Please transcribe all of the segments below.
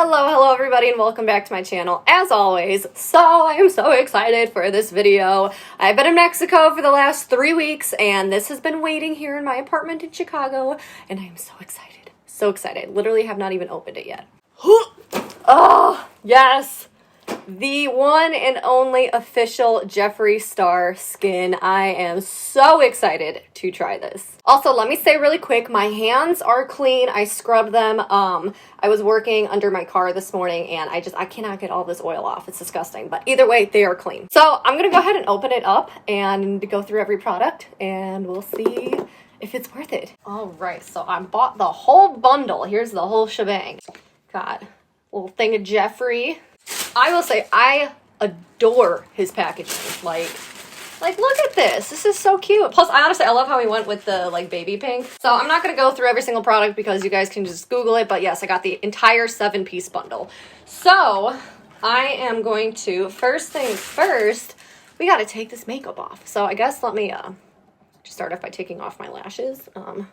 Hello everybody, and welcome back to my channel as always. So I am so excited for this video. I've been in Mexico for the last 3 weeks and this has been waiting here in my apartment in Chicago and I am so excited. So excited. Literally have not even opened it yet. Oh, yes. The one and only official Jeffree Star skin. I am so excited to try this. Also, let me say really quick, my hands are clean. I scrubbed them. I was working under my car this morning and I cannot get all this oil off. It's disgusting, but either way, they are clean. So I'm gonna go ahead and open it up and go through every product and we'll see if it's worth it. All right, so I bought the whole bundle. Here's the whole shebang. Got a little thing of Jeffree. I will say I adore his packaging. Like look at this. This is so cute. Plus, I love how he went with the like baby pink. So I'm not going to go through every single product because you guys can just Google it. But yes, I got the entire 7-piece bundle. So I am going to, first things first, we got to take this makeup off. So I guess let me just start off by taking off my lashes. Oh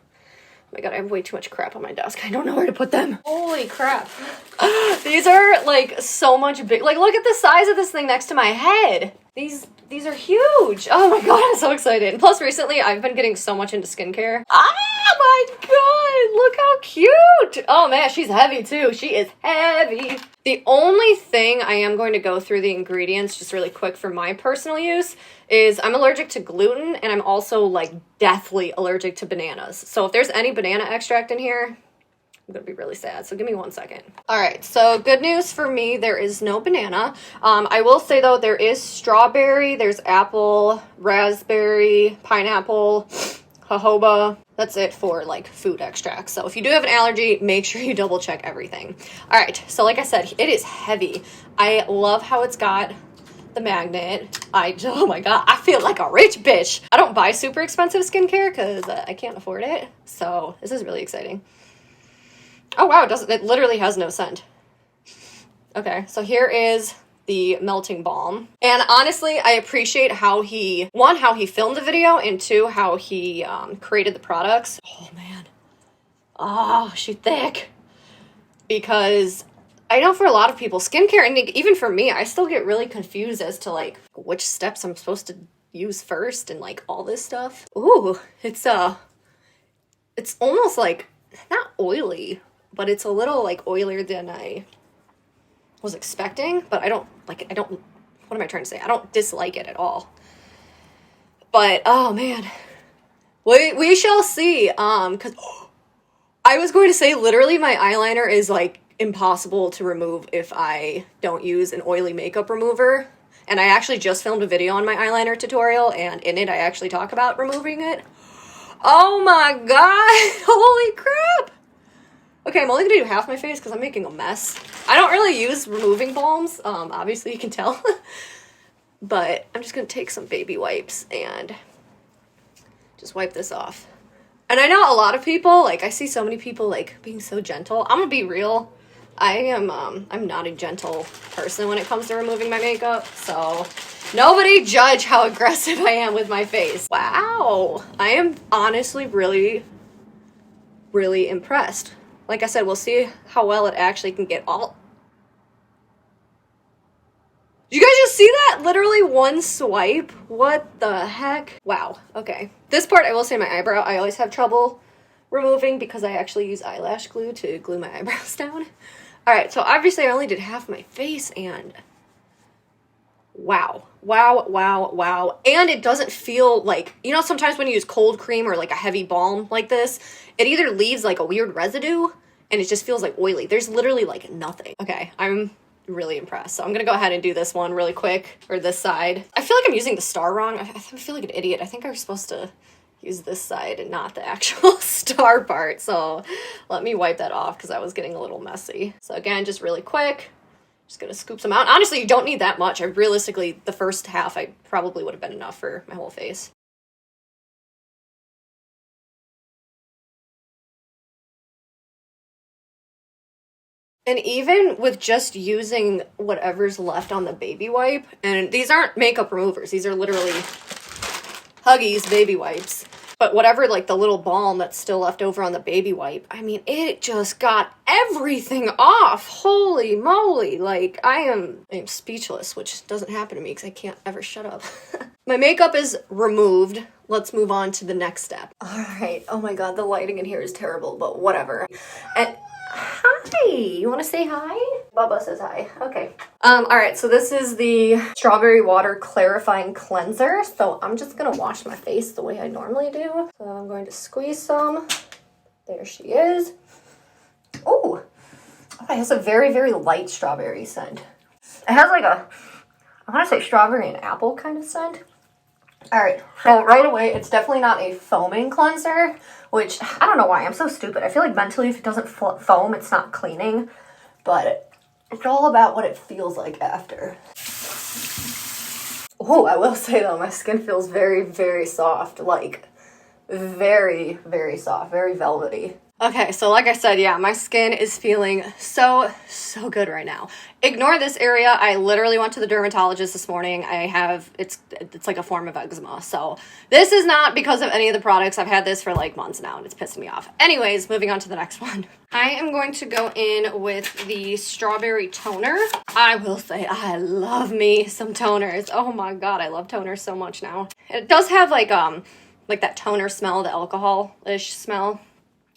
my god, I have way too much crap on my desk. I don't know where to put them. Holy crap. These are like so much big. Like look at the size of this thing next to my head. These are huge. Oh my god, I'm so excited. And plus recently I've been getting so much into skincare. Oh my god, look how cute. Oh man, she's heavy too. She is heavy. The only thing I am going to go through the ingredients just really quick for my personal use is I'm allergic to gluten and I'm also like deathly allergic to bananas. So if there's any banana extract in here, I'm gonna be really sad. So give me 1 second. All right, so good news for me, there is no banana. I will say though, there is strawberry, there's apple, raspberry, pineapple, jojoba. That's it for like food extracts. So if you do have an allergy, make sure you double check everything. All right, so like I said, it is heavy. I love how it's got the magnet. Oh my god, I feel like a rich bitch. I don't buy super expensive skincare because I can't afford it. So this is really exciting. Oh wow, it literally has no scent. Okay, so here is the melting balm. And honestly, I appreciate how he filmed the video, and two, how he created the products. Oh man. Oh, she's thick. Because I know for a lot of people, skincare, and even for me, I still get really confused as to like which steps I'm supposed to use first and like all this stuff. Ooh, it's almost like, not oily, but it's a little like oilier than I was expecting, but what am I trying to say? I don't dislike it at all. But, oh man, we shall see. Cause I was going to say literally my eyeliner is like impossible to remove if I don't use an oily makeup remover. And I actually just filmed a video on my eyeliner tutorial, and in it I actually talk about removing it. Oh my god, holy crap. Okay, I'm only gonna do half my face because I'm making a mess. I don't really use removing balms, obviously you can tell. But I'm just gonna take some baby wipes and just wipe this off. And I know a lot of people, like I see so many people like being so gentle. I'm gonna be real. I'm not a gentle person when it comes to removing my makeup, so nobody judge how aggressive I am with my face. Wow, I am honestly really, really impressed. Like I said, we'll see how well it actually can get all. Did you guys just see that? Literally one swipe. What the heck? Wow. Okay. This part, I will say my eyebrow, I always have trouble removing because I actually use eyelash glue to glue my eyebrows down. All right. So obviously I only did half my face and wow. Wow, wow, wow. And it doesn't feel like, you know, sometimes when you use cold cream or like a heavy balm like this, it either leaves like a weird residue and it just feels like oily. There's literally like nothing. Okay, I'm really impressed. So I'm gonna go ahead and do this one really quick, or this side. I feel like I'm using the star wrong. I feel like an idiot. I think I was supposed to use this side and not the actual star part. So let me wipe that off because I was getting a little messy. So again, just really quick. Just gonna scoop some out. Honestly, you don't need that much. Realistically, the first half I probably would have been enough for my whole face. And even with just using whatever's left on the baby wipe, and these aren't makeup removers, these are literally Huggies baby wipes. But whatever, like the little balm that's still left over on the baby wipe, I mean, it just got everything off. Holy moly. Like, I'm speechless, which doesn't happen to me because I can't ever shut up. My makeup is removed. Let's move on to the next step. All right. Oh my God, the lighting in here is terrible, but whatever. And hi, you want to say hi? Bubba says hi. Okay. All right, so this is the Strawberry Water Clarifying Cleanser. So I'm just gonna wash my face the way I normally do. So I'm going to squeeze some. There she is. Oh, it has a very, very light strawberry scent. It has like a, I want to say strawberry and apple kind of scent. All right, so right away, it's definitely not a foaming cleanser, which I don't know why. I'm so stupid. I feel like mentally, if it doesn't foam, it's not cleaning, but it's all about what it feels like after. Oh, I will say though, my skin feels very, very soft, like very, very soft, very velvety. Okay, so like I said, yeah, my skin is feeling so good right now. Ignore this area. I literally went to the dermatologist this morning. It's like a form of eczema. So this is not because of any of the products. I've had this for like months now and it's pissing me off. Anyways, moving on to the next one. I am going to go in with the Strawberry Toner. I will say I love me some toners. Oh my God, I love toners so much now. It does have like that toner smell, the alcohol-ish smell,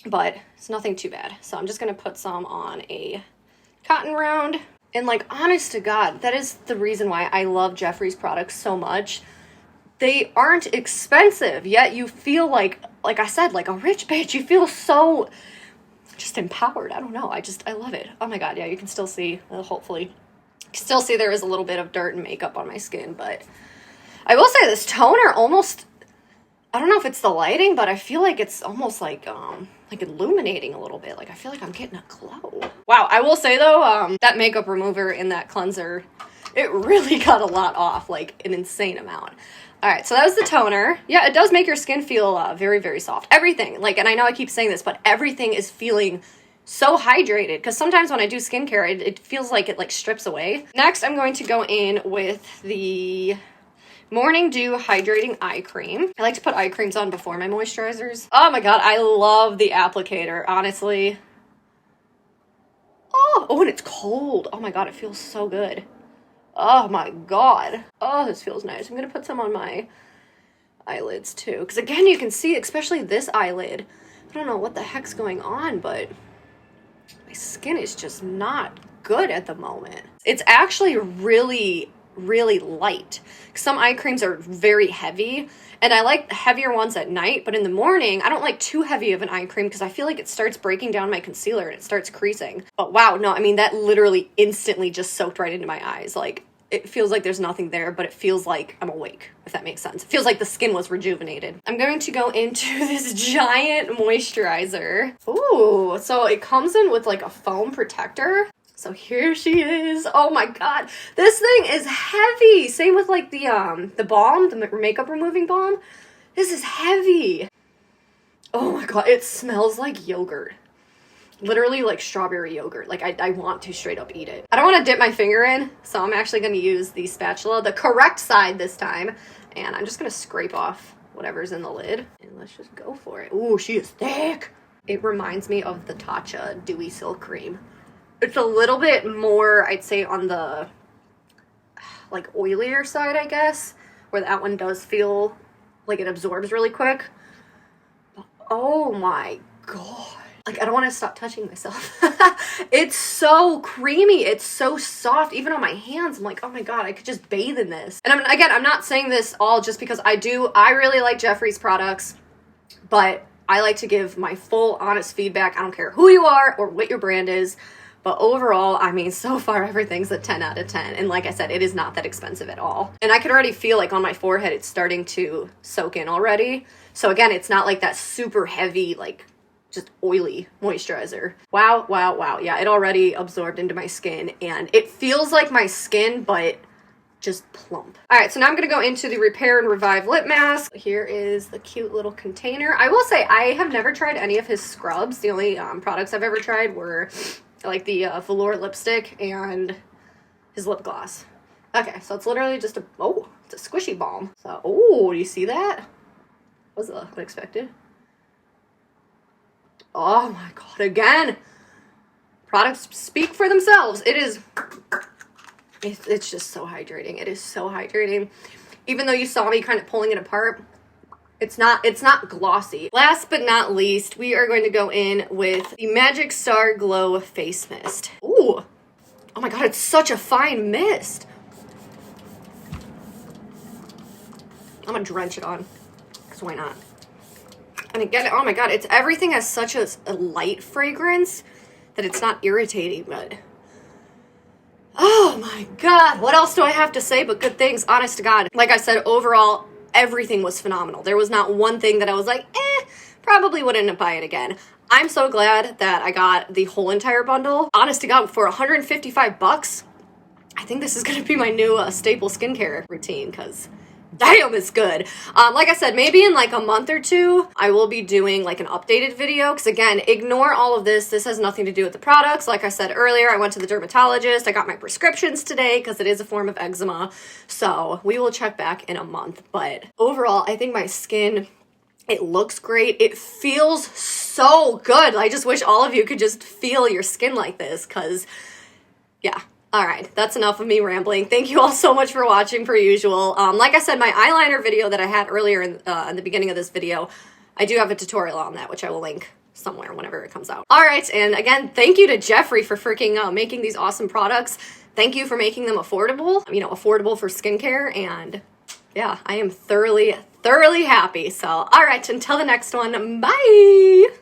but it's nothing too bad. So I'm just gonna put some on a cotton round. And like, honest to God, that is the reason why I love Jeffree's products so much. They aren't expensive, yet you feel like I said, like a rich bitch. You feel so just empowered. I don't know. I love it. Oh my God, yeah, you can still see, hopefully, you can still see there is a little bit of dirt and makeup on my skin, but I will say this toner almost, I don't know if it's the lighting, but I feel like it's almost like illuminating a little bit. Like I feel like I'm getting a glow. Wow, I will say though, that makeup remover in that cleanser, it really got a lot off, like an insane amount. All right, so that was the toner. Yeah, it does make your skin feel very, very soft. Everything, like, and I know I keep saying this, but everything is feeling so hydrated, because sometimes when I do skincare, it feels like it like strips away. Next, I'm going to go in with the Morning Dew Hydrating Eye Cream. I like to put eye creams on before my moisturizers. Oh my God, I love the applicator, honestly. Oh, and it's cold. Oh my God, it feels so good. Oh my God. Oh, this feels nice. I'm gonna put some on my eyelids too, because again, you can see, especially this eyelid, I don't know what the heck's going on, but my skin is just not good at the moment. It's actually really light. Some eye creams are very heavy, and I like heavier ones at night, but in the morning I don't like too heavy of an eye cream because I feel like it starts breaking down my concealer and it starts creasing. But wow, no, I mean, that literally instantly just soaked right into my eyes. Like, it feels like there's nothing there, but it feels like I'm awake, if that makes sense. It feels like the skin was rejuvenated. I'm going to go into this giant moisturizer. Ooh, so it comes in with like a foam protector. So here she is. Oh my God, this thing is heavy. Same with like the balm, the makeup removing balm. This is heavy. Oh my God, it smells like yogurt. Literally like strawberry yogurt. Like I want to straight up eat it. I don't want to dip my finger in, so I'm actually going to use the spatula, the correct side this time. And I'm just going to scrape off whatever's in the lid. And let's just go for it. Ooh, she is thick. It reminds me of the Tatcha Dewy Silk Cream. It's a little bit more, I'd say, on the like oilier side, I guess, where that one does feel like it absorbs really quick. But oh my God. Like, I don't want to stop touching myself. It's so creamy. It's so soft. Even on my hands, I'm like, oh my God, I could just bathe in this. And I'm not saying this all just because I really like Jeffree's products, but I like to give my full honest feedback. I don't care who you are or what your brand is. But overall, I mean, so far everything's a 10 out of 10. And like I said, it is not that expensive at all. And I could already feel like on my forehead, it's starting to soak in already. So again, it's not like that super heavy, like just oily moisturizer. Wow, wow, wow. Yeah, it already absorbed into my skin and it feels like my skin, but just plump. All right, so now I'm gonna go into the Repair and Revive Lip Mask. Here is the cute little container. I will say I have never tried any of his scrubs. The only products I've ever tried were like the velour lipstick and his lip gloss. Okay, so it's literally just it's a squishy balm. So, oh, do you see that? Was unexpected. Oh my god, again! Products speak for themselves. It's just so hydrating. It is so hydrating. Even though you saw me kind of pulling it apart, it's not glossy. Last but not least, we are going to go in with the Magic Star Glow Face Mist. Ooh. Oh my god, it's such a fine mist. I'm gonna drench it on, because why not? And again, oh my god, everything has such a light fragrance that it's not irritating, but oh my god, what else do I have to say but good things, honest to god. Like I said, overall, everything was phenomenal. There was not one thing that I was like, probably wouldn't buy it again. I'm so glad that I got the whole entire bundle. Honest to god, for 155 bucks, I think this is gonna be my new staple skincare routine, because damn, it's good. Like I said, maybe in like a month or two, I will be doing like an updated video. Because again, ignore all of this. This has nothing to do with the products. Like I said earlier, I went to the dermatologist. I got my prescriptions today because it is a form of eczema. So we will check back in a month. But overall, I think my skin, it looks great. It feels so good. I just wish all of you could just feel your skin like this, because yeah. All right, that's enough of me rambling. Thank you all so much for watching, per usual. Like I said, my eyeliner video that I had earlier in the beginning of this video, I do have a tutorial on that, which I will link somewhere whenever it comes out. All right, and again, thank you to Jeffree for freaking making these awesome products. Thank you for making them affordable, you know, affordable for skincare, and yeah, I am thoroughly happy. So, all right, until the next one, bye!